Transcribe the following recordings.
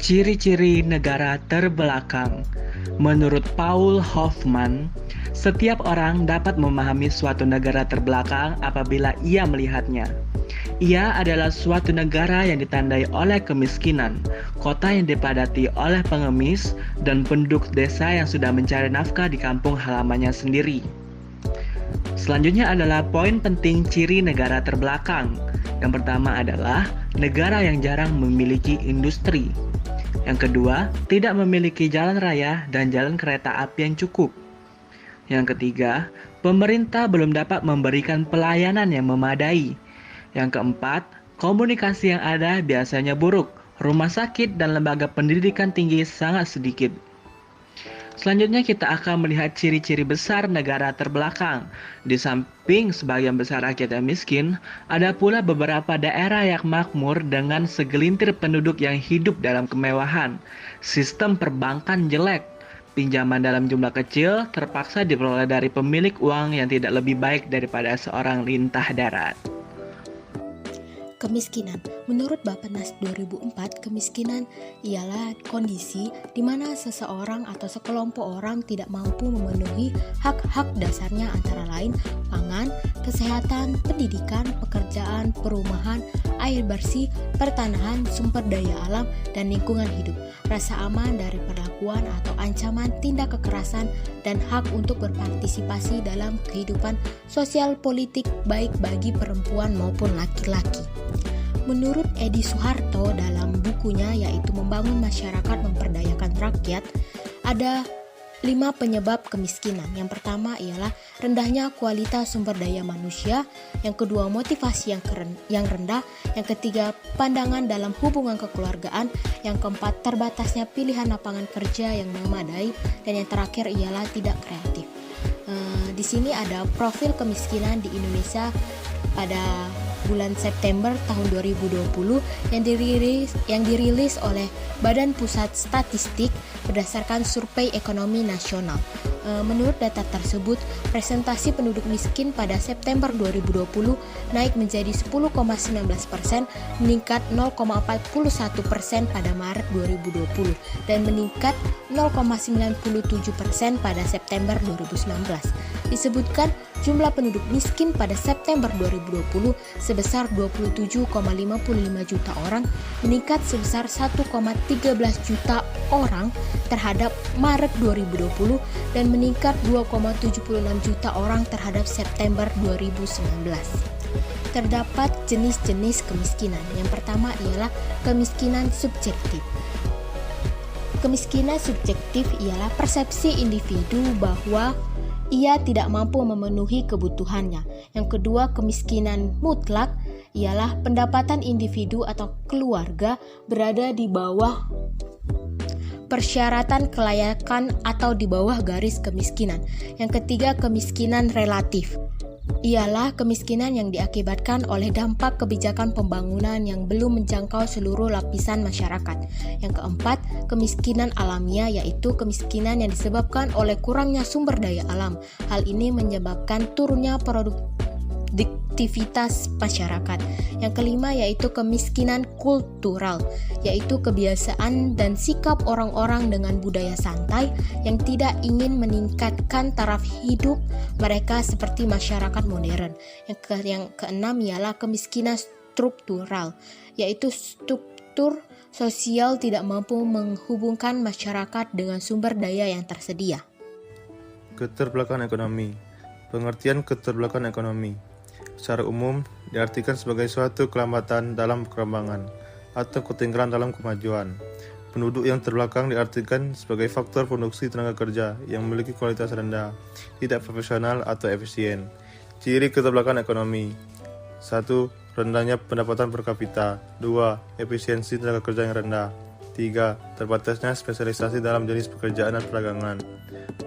Ciri-ciri negara terbelakang. Menurut Paul Hoffman, setiap orang dapat memahami suatu negara terbelakang apabila ia melihatnya. Ia adalah suatu negara yang ditandai oleh kemiskinan, kota yang dipadati oleh pengemis, dan penduduk desa yang sudah mencari nafkah di kampung halamannya sendiri. Selanjutnya adalah poin penting ciri negara terbelakang. Yang pertama adalah negara yang jarang memiliki industri. Yang kedua, tidak memiliki jalan raya dan jalan kereta api yang cukup. Yang ketiga, pemerintah belum dapat memberikan pelayanan yang memadai. Yang keempat, komunikasi yang ada biasanya buruk. Rumah sakit dan lembaga pendidikan tinggi sangat sedikit. Selanjutnya kita akan melihat ciri-ciri besar negara terbelakang. Di samping sebagian besar rakyat yang miskin, ada pula beberapa daerah yang makmur dengan segelintir penduduk yang hidup dalam kemewahan. Sistem perbankan jelek. Pinjaman dalam jumlah kecil terpaksa diperoleh dari pemilik uang yang tidak lebih baik daripada seorang lintah darat. Kemiskinan. Menurut Bappenas 2004, kemiskinan ialah kondisi di mana seseorang atau sekelompok orang tidak mampu memenuhi hak-hak dasarnya antara lain pangan, kesehatan, pendidikan, pekerjaan, perumahan, air bersih, pertanahan, sumber daya alam, dan lingkungan hidup, rasa aman dari perlakuan atau ancaman tindak kekerasan, dan hak untuk berpartisipasi dalam kehidupan sosial politik baik bagi perempuan maupun laki-laki. Menurut Edi Suharto dalam bukunya yaitu Membangun Masyarakat Memperdayakan Rakyat, ada 5 penyebab kemiskinan. Yang pertama ialah rendahnya kualitas sumber daya manusia, yang kedua motivasi yang rendah, yang ketiga pandangan dalam hubungan kekeluargaan, yang keempat terbatasnya pilihan lapangan kerja yang memadai, dan yang terakhir ialah tidak kreatif. Di sini ada profil kemiskinan di Indonesia pada bulan September tahun 2020 yang dirilis oleh Badan Pusat Statistik berdasarkan Survei Ekonomi Nasional. Menurut data tersebut, presentasi penduduk miskin pada September 2020 naik menjadi 10,19%, meningkat 0,41% pada Maret 2020, dan meningkat 0,97% pada September 2019. Disebutkan jumlah penduduk miskin pada September 2020 sebesar 27,55 juta orang, meningkat sebesar 1,13 juta orang terhadap Maret 2020 dan meningkat 2,76 juta orang terhadap September 2019. Terdapat jenis-jenis kemiskinan. Yang pertama ialah kemiskinan subjektif. Kemiskinan subjektif ialah persepsi individu bahwa ia tidak mampu memenuhi kebutuhannya. Yang kedua, kemiskinan mutlak ialah pendapatan individu atau keluarga berada di bawah persyaratan kelayakan atau di bawah garis kemiskinan. Yang ketiga, kemiskinan relatif ialah kemiskinan yang diakibatkan oleh dampak kebijakan pembangunan yang belum menjangkau seluruh lapisan masyarakat. Yang keempat, kemiskinan alamiah yaitu kemiskinan yang disebabkan oleh kurangnya sumber daya alam. Hal ini menyebabkan turunnya produktivitas masyarakat. Yang kelima yaitu kemiskinan kultural, yaitu kebiasaan dan sikap orang-orang dengan budaya santai yang tidak ingin meningkatkan taraf hidup mereka seperti masyarakat modern. Yang keenam ialah kemiskinan struktural, yaitu struktur sosial tidak mampu menghubungkan masyarakat dengan sumber daya yang tersedia. Keterbelakangan ekonomi. Pengertian keterbelakangan ekonomi secara umum diartikan sebagai suatu kelambatan dalam perkembangan atau ketinggalan dalam kemajuan. Penduduk yang terbelakang diartikan sebagai faktor produksi tenaga kerja yang memiliki kualitas rendah, tidak profesional atau efisien. Ciri keterbelakangan ekonomi: 1. Rendahnya pendapatan per kapita. 2. Efisiensi tenaga kerja yang rendah. 3. Terbatasnya spesialisasi dalam jenis pekerjaan dan perdagangan.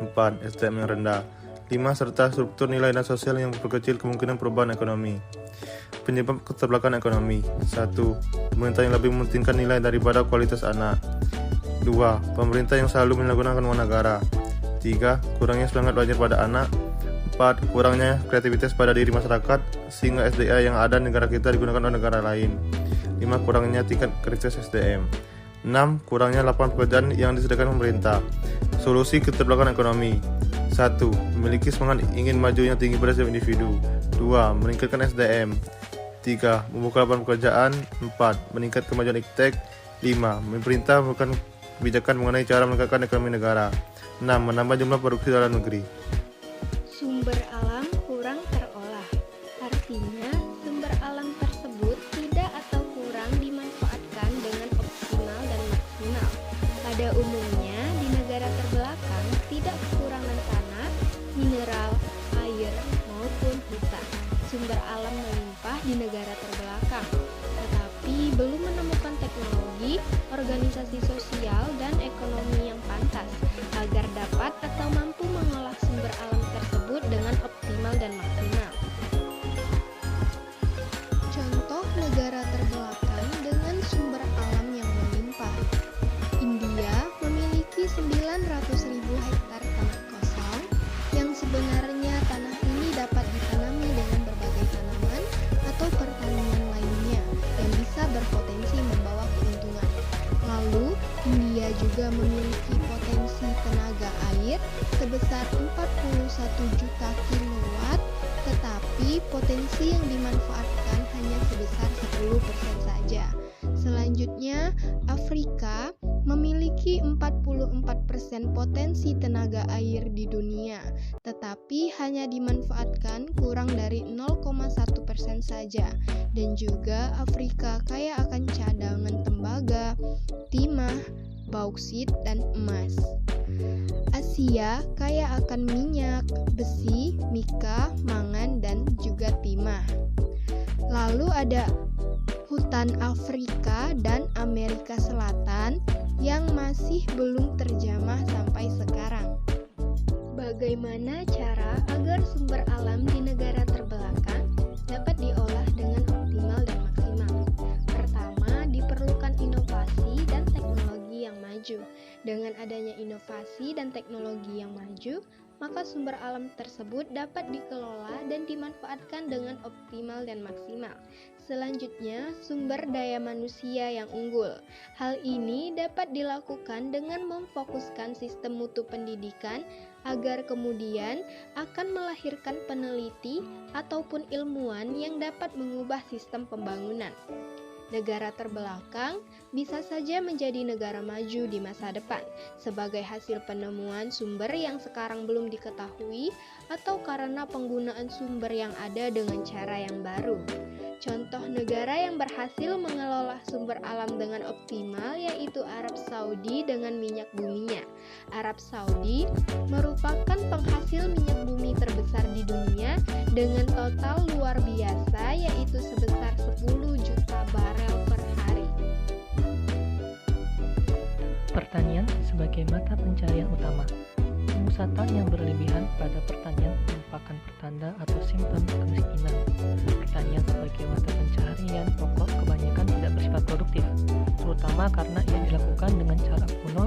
4. SDM yang rendah. 5. Serta struktur nilai dan sosial yang memperkecil kemungkinan perubahan ekonomi. Penyebab keterbelakangan ekonomi: 1. Pemerintah yang lebih mementingkan nilai daripada kualitas anak. 2. Pemerintah yang selalu menyalahgunakan uang negara. 3. Kurangnya semangat belajar pada anak. 4. Kurangnya kreativitas pada diri masyarakat sehingga SDA yang ada di negara kita digunakan oleh negara lain. 5. Kurangnya tingkat kritis SDM. 6. Kurangnya lapangan pekerjaan yang disediakan pemerintah. Solusi keterbelakangan ekonomi. 1. Memiliki semangat ingin maju yang tinggi pada setiap individu. 2. Meningkatkan SDM. 3. Membuka lapangan pekerjaan. 4. Meningkat kemajuan iptek. 5. Pemerintah melakukan kebijakan mengenai cara meningkatkan ekonomi negara. 6. Menambah jumlah produksi dalam negeri. Sumber alam kurang terolah. Artinya, sumber alam tersebut tidak atau kurang dimanfaatkan dengan optimal dan maksimal. Pada umumnya, di negara terbelakang tidak kekurangan tanah, mineral, air, maupun hutan. Sumber alam melimpah di negara terbelakang, tetapi belum menemukan teknologi, organisasi sosial, dan ekonomi yang pantas agar dapat atau mampu mengolah sumber alam tersebut dengan optimal dan maksimal. Contoh negara terbelakang dengan sumber alam yang melimpah. India memiliki 900.000 hektar tanah kosong yang sebenarnya tanah ini dapat ditanami dengan berbagai tanaman atau pertanian lainnya yang bisa berpotensi membawa keuntungan. Lalu, India juga memiliki potensi tenaga air sebesar 41 juta kilowatt, tetapi potensi yang dimanfaatkan hanya sebesar 10% saja. Selanjutnya, Afrika memiliki 44% potensi tenaga air di dunia, tetapi hanya dimanfaatkan kurang dari 0,1% saja. Dan juga Afrika kaya akan cadangan tembaga, timah, bauksit, dan emas. Asia kaya akan minyak, besi, mika, mangan, dan juga timah. Lalu ada hutan Afrika dan Amerika Selatan yang masih belum terjamah sampai sekarang. Bagaimana cara agar sumber alam di negara terbelakang dapat diolah dengan optimal dan maksimal? Pertama, diperlukan inovasi dan teknologi yang maju. Dengan adanya inovasi dan teknologi yang maju, maka sumber alam tersebut dapat dikelola dan dimanfaatkan dengan optimal dan maksimal. Selanjutnya, sumber daya manusia yang unggul. Hal ini dapat dilakukan dengan memfokuskan sistem mutu pendidikan agar kemudian akan melahirkan peneliti ataupun ilmuwan yang dapat mengubah sistem pembangunan. Negara terbelakang bisa saja menjadi negara maju di masa depan sebagai hasil penemuan sumber yang sekarang belum diketahui atau karena penggunaan sumber yang ada dengan cara yang baru. Contoh negara yang berhasil mengelola sumber alam dengan optimal yaitu Arab Saudi dengan minyak buminya. Arab Saudi merupakan penghasil minyak bumi terbesar di dunia dengan total luar biasa yaitu sebesar 10 juta barel per hari. Pertanian sebagai mata pencarian utama. Pemusatan yang berlebihan pada pertanian merupakan pertanda atau simptom kemiskinan. Pertanian sebagai mata pencaharian pokok kebanyakan tidak bersifat produktif, terutama karena ia dilakukan dengan cara kuno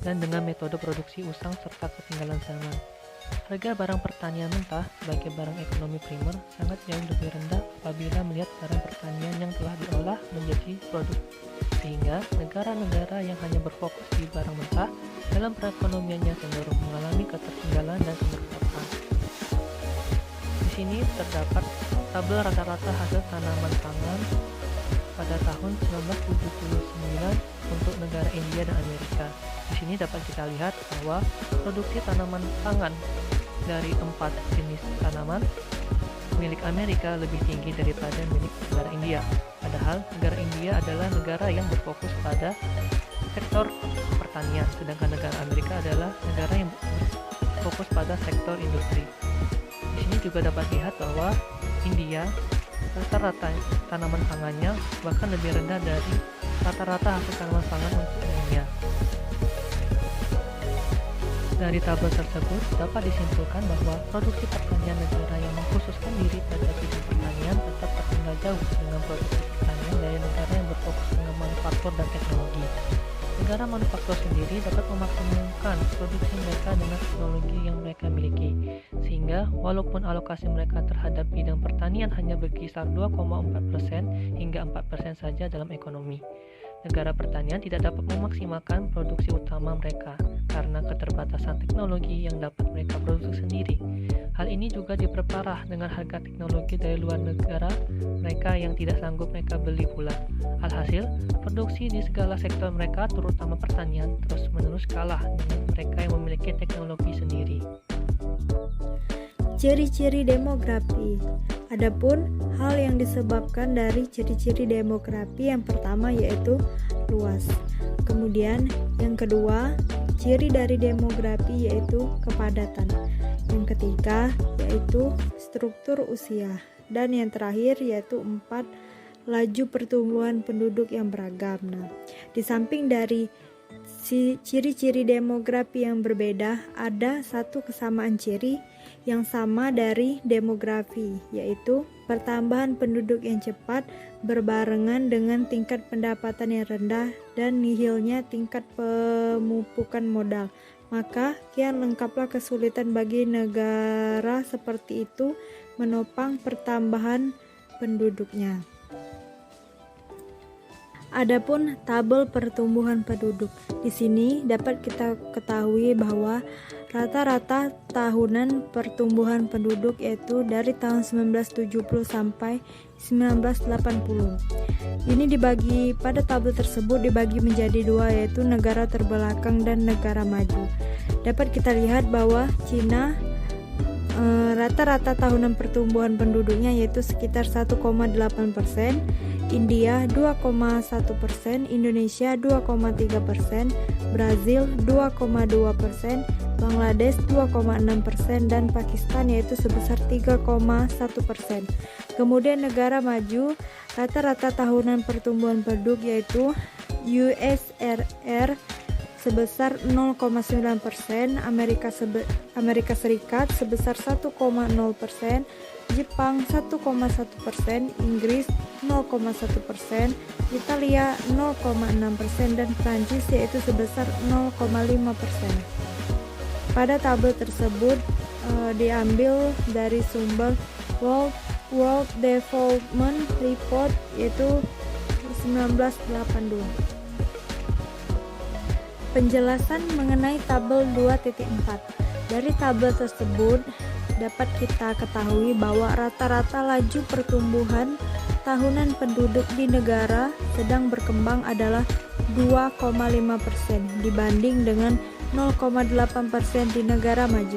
dan dengan metode produksi usang serta ketinggalan zaman. Harga barang pertanian mentah sebagai barang ekonomi primer sangat jauh lebih rendah apabila melihat barang pertanian yang telah diolah menjadi produk, sehingga negara-negara yang hanya berfokus di barang mentah dalam perekonomiannya cenderung mengalami ketertinggalan dan kemerdekaan. Di sini terdapat tabel rata-rata hasil tanaman pangan pada tahun 1979 untuk negara India dan Amerika. Di sini dapat kita lihat bahwa produksi tanaman pangan dari 4 jenis tanaman milik Amerika lebih tinggi daripada milik negara India. Padahal negara India adalah negara yang berfokus pada sektor pertanian, sedangkan negara Amerika adalah negara yang berfokus pada sektor industri. Di sini juga dapat lihat bahwa India rata-rata tanaman pangannya bahkan lebih rendah dari rata-rata hasil tanaman pangan untuk dunia. Dari tabel tersebut dapat disimpulkan bahwa produksi pertanian negara yang mengkhususkan diri pada bidang pertanian tetap tertinggal jauh dengan produksi pertanian dari negara yang berfokus dengan manufaktur dan teknologi. Negara manufaktur sendiri dapat memaksimalkan produksi mereka dengan teknologi yang mereka miliki, sehingga walaupun alokasi mereka terhadap bidang pertanian hanya berkisar 2,4% hingga 4% saja dalam ekonomi. negara pertanian tidak dapat memaksimalkan produksi utama mereka karena keterbatasan teknologi yang dapat mereka produksi sendiri. Hal ini juga diperparah dengan harga teknologi dari luar negara mereka yang tidak sanggup mereka beli pula. Alhasil, produksi di segala sektor mereka, terutama pertanian, terus-menerus kalah dengan mereka yang memiliki teknologi sendiri. Ciri-ciri demografi. Adapun hal yang disebabkan dari ciri-ciri demografi yang pertama yaitu luas. Kemudian yang kedua, ciri dari demografi yaitu kepadatan. Yang ketiga yaitu struktur usia. Dan yang terakhir yaitu 4, laju pertumbuhan penduduk yang beragam. Nah, di samping dari ciri-ciri demografi yang berbeda, ada satu kesamaan ciri yang sama dari demografi, yaitu pertambahan penduduk yang cepat berbarengan dengan tingkat pendapatan yang rendah dan nihilnya tingkat pemupukan modal. Maka kian lengkaplah kesulitan bagi negara seperti itu menopang pertambahan penduduknya. Adapun tabel pertumbuhan penduduk. Di sini dapat kita ketahui bahwa rata-rata tahunan pertumbuhan penduduk yaitu dari tahun 1970 sampai 1980. Ini dibagi pada tabel tersebut dibagi menjadi 2 yaitu negara terbelakang dan negara maju. Dapat kita lihat bahwa Cina rata-rata tahunan pertumbuhan penduduknya yaitu sekitar 1,8%, India 2,1%, Indonesia 2,3%, Brazil 2,2%, Bangladesh 2,6% dan Pakistan yaitu sebesar 3,1%. Kemudian negara maju rata-rata tahunan pertumbuhan penduduk yaitu USSR sebesar 0,9%, Amerika Serikat sebesar 1,0%, Jepang 1,1%, Inggris 0,1%, Italia 0,6% dan Prancis yaitu sebesar 0,5%. Pada tabel tersebut diambil dari sumber World Development Report yaitu 1982. Penjelasan mengenai tabel 2.4. Dari tabel tersebut dapat kita ketahui bahwa rata-rata laju pertumbuhan tahunan penduduk di negara sedang berkembang adalah 2,5% dibanding dengan 0,8% di negara maju.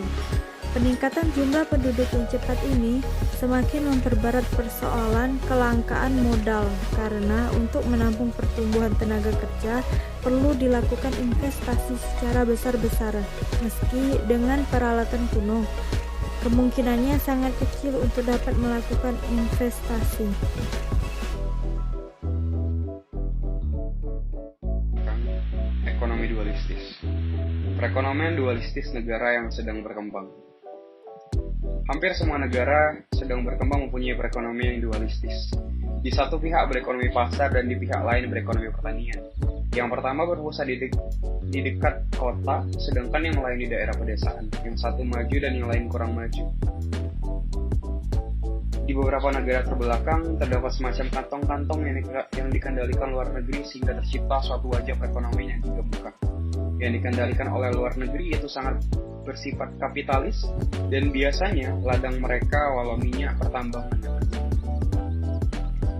Peningkatan jumlah penduduk yang cepat ini semakin memperberat persoalan kelangkaan modal karena untuk menampung pertumbuhan tenaga kerja perlu dilakukan investasi secara besar-besaran. Meski dengan peralatan kuno, kemungkinannya sangat kecil untuk dapat melakukan investasi. Ekonomi dualistis. Perekonomian dualistis negara yang sedang berkembang. Hampir semua negara sedang berkembang mempunyai perekonomian yang dualistis. Di satu pihak berekonomi pasar dan di pihak lain berekonomi pertanian. Yang pertama berpusat di dekat kota, sedangkan yang lain di daerah pedesaan. Yang satu maju dan yang lain kurang maju. Di beberapa negara terbelakang terdapat semacam kantong-kantong yang dikendalikan luar negeri sehingga tercipta suatu wajah perekonomian yang digemukan. Yang dikendalikan oleh luar negeri itu sangat bersifat kapitalis dan biasanya ladang mereka walau minyak pertambangan.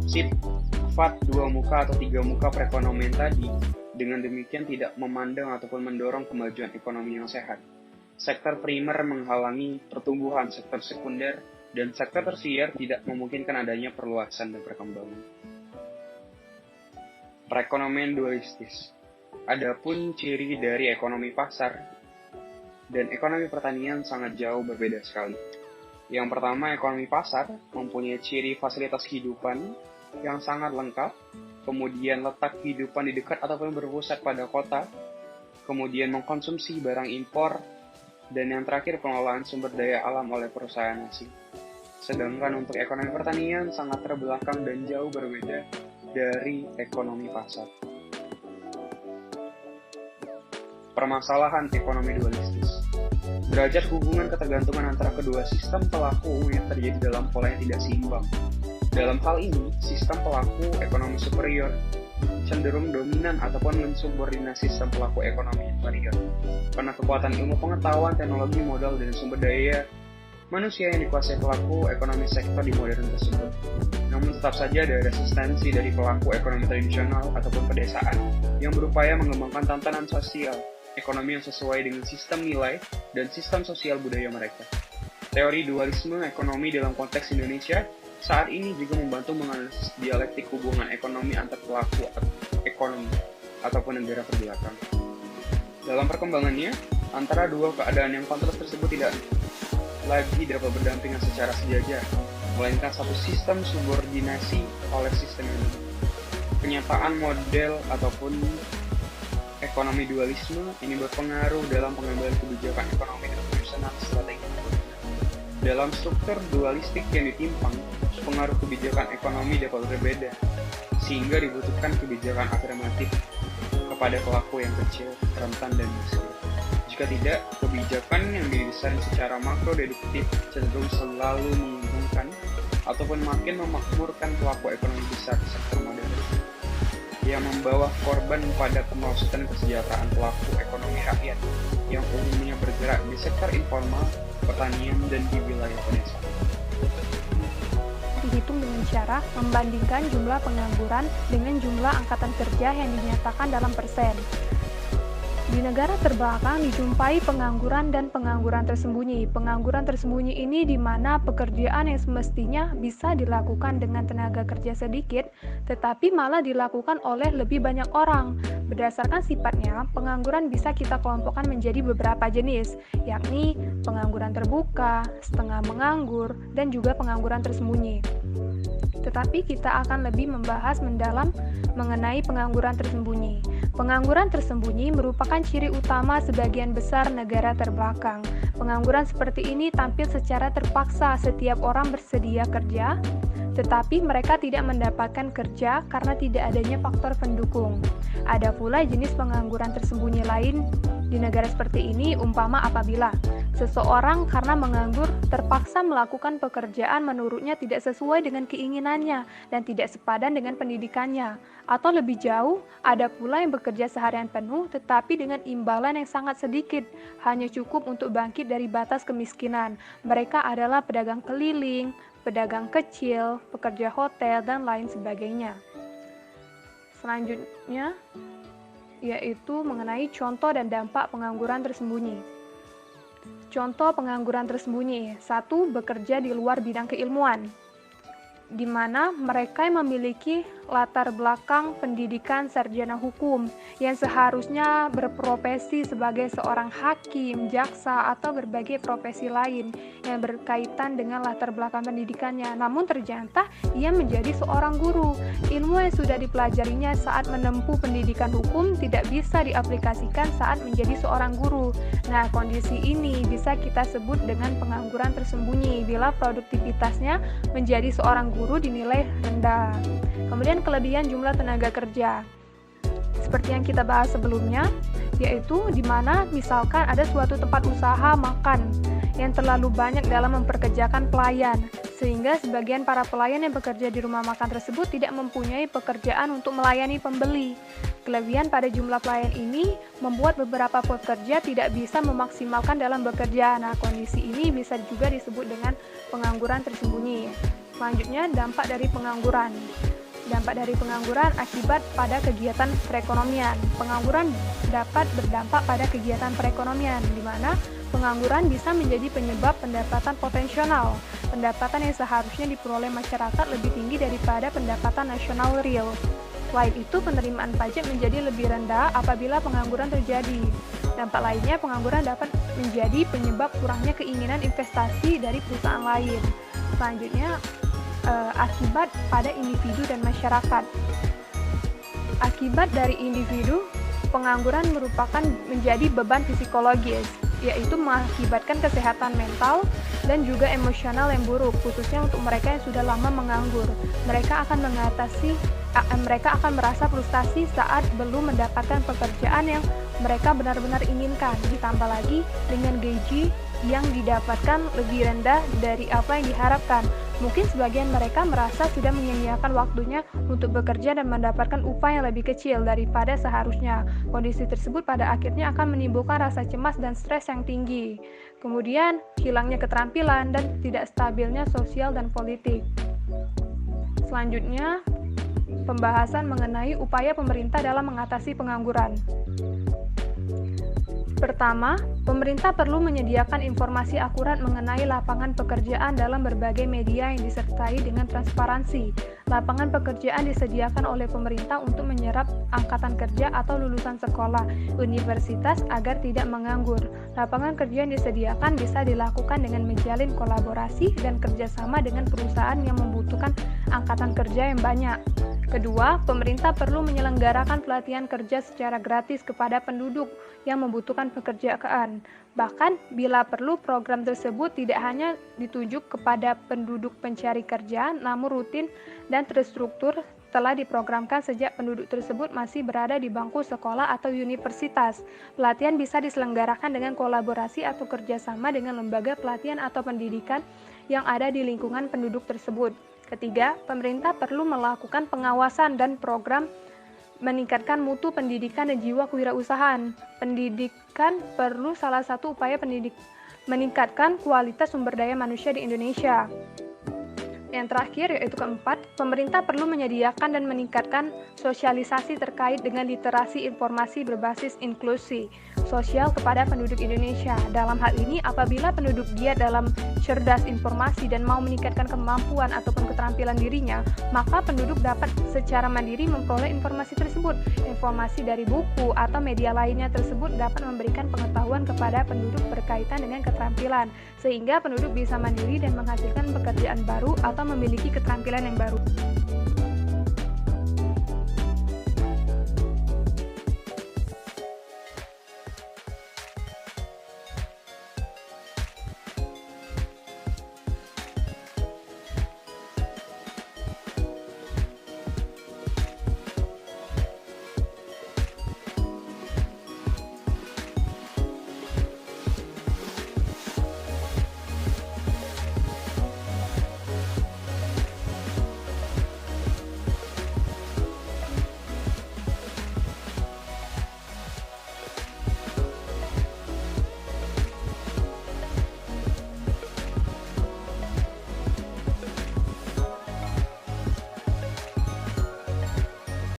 Sifat 2 muka atau 3 muka perekonomian tadi dengan demikian tidak memandang ataupun mendorong kemajuan ekonomi yang sehat. Sektor primer menghalangi pertumbuhan sektor sekunder dan sektor tersier tidak memungkinkan adanya perluasan dan perkembangan. Perekonomian dualistis. Adapun ciri dari ekonomi pasar dan ekonomi pertanian sangat jauh berbeda sekali. Yang pertama, ekonomi pasar mempunyai ciri fasilitas kehidupan yang sangat lengkap, kemudian letak kehidupan di dekat ataupun berpusat pada kota, kemudian mengkonsumsi barang impor, dan yang terakhir pengelolaan sumber daya alam oleh perusahaan asing. Sedangkan untuk ekonomi pertanian sangat terbelakang dan jauh berbeda dari ekonomi pasar. Permasalahan ekonomi dualistis. Derajat hubungan ketergantungan antara kedua sistem pelaku umumnya terjadi dalam pola yang tidak seimbang. Dalam hal ini, sistem pelaku ekonomi superior cenderung dominan ataupun mensubordinasi sistem pelaku ekonomi inferior karena kekuatan ilmu pengetahuan, teknologi, modal, dan sumber daya manusia yang dikuasai pelaku ekonomi sektor di modern tersebut. Namun tetap saja ada resistensi dari pelaku ekonomi tradisional ataupun pedesaan yang berupaya mengembangkan tantangan sosial ekonomi yang sesuai dengan sistem nilai dan sistem sosial budaya mereka. Teori dualisme ekonomi dalam konteks Indonesia saat ini juga membantu menganalisis dialektik hubungan ekonomi antar pelaku ekonomi ataupun negara terbelakang. Dalam perkembangannya, antara dua keadaan yang kontras tersebut tidak lagi dapat berdampingan secara sejajar, melainkan satu sistem subordinasi oleh sistem yang lain. Kenyataan model ataupun ekonomi dualisme ini berpengaruh dalam pengambilan kebijakan ekonomi dan penyusunan strategi. Dalam struktur dualistik yang ditimpang, pengaruh kebijakan ekonomi dapat berbeda, sehingga dibutuhkan kebijakan afirmatif kepada pelaku yang kecil, rentan, dan miskin. Jika tidak, kebijakan yang didesain secara makro-deduktif cenderung selalu menguntungkan ataupun makin memakmurkan pelaku ekonomi besar sektor modern, yang membawa korban pada pemalsuan kesejahteraan pelaku ekonomi rakyat yang umumnya bergerak di sektor informal, pertanian, dan di wilayah pedesaan. Dihitung dengan cara membandingkan jumlah pengangguran dengan jumlah angkatan kerja yang dinyatakan dalam persen. Di negara terbelakang dijumpai pengangguran dan pengangguran tersembunyi. Pengangguran tersembunyi ini di mana pekerjaan yang semestinya bisa dilakukan dengan tenaga kerja sedikit, tetapi malah dilakukan oleh lebih banyak orang. Berdasarkan sifatnya, pengangguran bisa kita kelompokkan menjadi beberapa jenis, yakni pengangguran terbuka, setengah menganggur, dan juga pengangguran tersembunyi. Tetapi kita akan lebih membahas mendalam mengenai pengangguran tersembunyi. Pengangguran tersembunyi merupakan ciri utama sebagian besar negara terbelakang. Pengangguran seperti ini tampil secara terpaksa setiap orang bersedia kerja, tetapi mereka tidak mendapatkan kerja karena tidak adanya faktor pendukung. Ada pula jenis pengangguran tersembunyi lain di negara seperti ini, umpama apabila seseorang karena menganggur terpaksa melakukan pekerjaan menurutnya tidak sesuai dengan keinginannya dan tidak sepadan dengan pendidikannya. Atau lebih jauh, ada pula yang bekerja seharian penuh tetapi dengan imbalan yang sangat sedikit, hanya cukup untuk bangkit dari batas kemiskinan. Mereka adalah pedagang keliling, pedagang kecil, pekerja hotel, dan lain sebagainya. Selanjutnya, yaitu mengenai contoh dan dampak pengangguran tersembunyi. Contoh pengangguran tersembunyi. 1. Bekerja di luar bidang keilmuan, di mana mereka yang memiliki latar belakang pendidikan sarjana hukum yang seharusnya berprofesi sebagai seorang hakim, jaksa, atau berbagai profesi lain yang berkaitan dengan latar belakang pendidikannya. Namun ternyata ia menjadi seorang guru. Ilmu yang sudah dipelajarinya saat menempuh pendidikan hukum tidak bisa diaplikasikan saat menjadi seorang guru. Nah, kondisi ini bisa kita sebut dengan pengangguran tersembunyi bila produktivitasnya menjadi seorang guru dinilai rendah. Kemudian kelebihan jumlah tenaga kerja. Seperti yang kita bahas sebelumnya, yaitu di mana misalkan ada suatu tempat usaha makan yang terlalu banyak dalam memperkerjakan pelayan, sehingga sebagian para pelayan yang bekerja di rumah makan tersebut tidak mempunyai pekerjaan untuk melayani pembeli. Kelebihan pada jumlah pelayan ini membuat beberapa pekerja tidak bisa memaksimalkan dalam bekerja. Nah, kondisi ini bisa juga disebut dengan pengangguran tersembunyi. Selanjutnya, dampak dari pengangguran. Dampak dari pengangguran akibat pada kegiatan perekonomian. Pengangguran dapat berdampak pada kegiatan perekonomian, di mana pengangguran bisa menjadi penyebab pendapatan potensial. Pendapatan yang seharusnya diperoleh masyarakat lebih tinggi daripada pendapatan nasional real. Selain itu, penerimaan pajak menjadi lebih rendah apabila pengangguran terjadi. Dampak lainnya, pengangguran dapat menjadi penyebab kurangnya keinginan investasi dari perusahaan lain. Selanjutnya, akibat pada individu dan masyarakat. Akibat dari individu, pengangguran merupakan menjadi beban psikologis, yaitu mengakibatkan kesehatan mental dan juga emosional yang buruk, khususnya untuk mereka yang sudah lama menganggur. Mereka akan merasa frustasi saat belum mendapatkan pekerjaan yang mereka benar-benar inginkan, ditambah lagi dengan gaji yang didapatkan lebih rendah dari apa yang diharapkan. Mungkin sebagian mereka merasa sudah menyia-nyiakan waktunya untuk bekerja dan mendapatkan upah yang lebih kecil daripada seharusnya. Kondisi tersebut pada akhirnya akan menimbulkan rasa cemas dan stres yang tinggi. Kemudian, hilangnya keterampilan dan tidak stabilnya sosial dan politik. Selanjutnya, pembahasan mengenai upaya pemerintah dalam mengatasi pengangguran. Pertama, pemerintah perlu menyediakan informasi akurat mengenai lapangan pekerjaan dalam berbagai media yang disertai dengan transparansi. Lapangan pekerjaan disediakan oleh pemerintah untuk menyerap angkatan kerja atau lulusan sekolah, universitas agar tidak menganggur. Lapangan kerja yang disediakan bisa dilakukan dengan menjalin kolaborasi dan kerjasama dengan perusahaan yang membutuhkan angkatan kerja yang banyak. Kedua, pemerintah perlu menyelenggarakan pelatihan kerja secara gratis kepada penduduk yang membutuhkan pekerjaan. Bahkan, bila perlu, program tersebut tidak hanya ditujuk kepada penduduk pencari kerja, namun rutin dan terstruktur telah diprogramkan sejak penduduk tersebut masih berada di bangku sekolah atau universitas. Pelatihan bisa diselenggarakan dengan kolaborasi atau kerjasama dengan lembaga pelatihan atau pendidikan yang ada di lingkungan penduduk tersebut. Ketiga, pemerintah perlu melakukan pengawasan dan program meningkatkan mutu pendidikan dan jiwa kewirausahaan. Pendidikan perlu salah satu upaya meningkatkan kualitas sumber daya manusia di Indonesia. Yang terakhir, yaitu keempat, pemerintah perlu menyediakan dan meningkatkan sosialisasi terkait dengan literasi informasi berbasis inklusi sosial kepada penduduk Indonesia. Dalam hal ini, apabila penduduk giat dalam cerdas informasi dan mau meningkatkan kemampuan ataupun keterampilan dirinya, maka penduduk dapat secara mandiri memperoleh informasi tersebut. Informasi dari buku atau media lainnya tersebut dapat memberikan pengetahuan kepada penduduk berkaitan dengan keterampilan, sehingga penduduk bisa mandiri dan menghasilkan pekerjaan baru atau memiliki keterampilan yang baru.